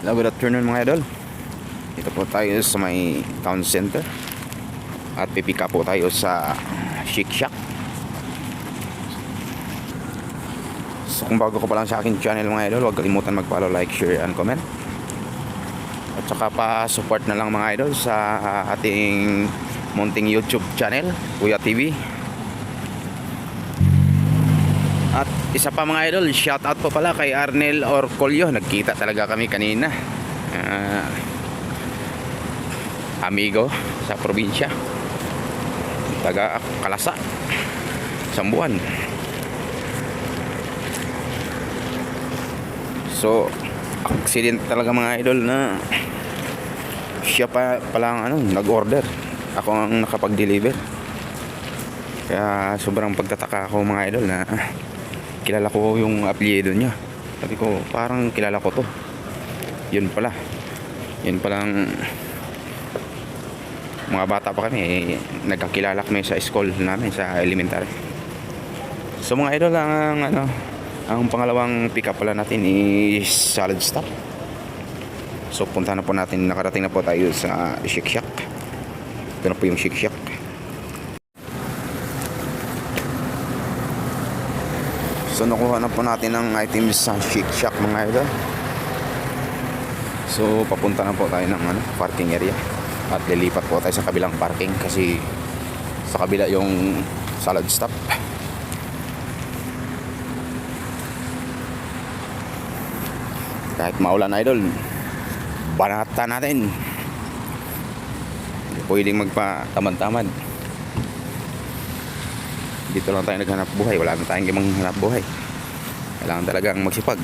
Hello, good afternoon mga idol. Dito po tayo sa may town center at pipika po tayo sa Chic Shack. So kung bago ko pa lang sa aking channel mga idol, huwag kalimutan mag-follow, like, share, and comment. At saka pa-support na lang mga idol sa ating munting YouTube channel, Kuya TV. At isa pa mga idol, shout out po pala kay Arnel Orcolio. Nagkita talaga kami kanina. Amigo sa probinsya, taga Kalasa, Sambuan. So accident talaga mga idol na siya pa palang nag-order. Ako ang nakapag-deliver. Kaya sobrang pagtataka ako mga idol na kilala ko yung apelyido niya. Sabi ko, parang kilala ko to. Yun palang mga bata pa kami, nagkakilala kami sa school namin, sa elementary. So mga idol, ang pangalawang pick up pala natin is salad stop. So punta na po natin, nakarating na po tayo sa Chic Shack. Ito na po yung Chic Shack. So nakuha na po natin ang items sa Chic Shack mga idol. So papunta na po tayo ng parking area at lilipat po tayo sa kabilang parking kasi sa kabila yung salad stop. Kahit maulan idol, banata natin. Hindi pwedeng magpa-tamad-tamad. Dito lang tayo naghanap buhay, wala na tayong ibang hanap buhay. Kailangan talagang magsipag.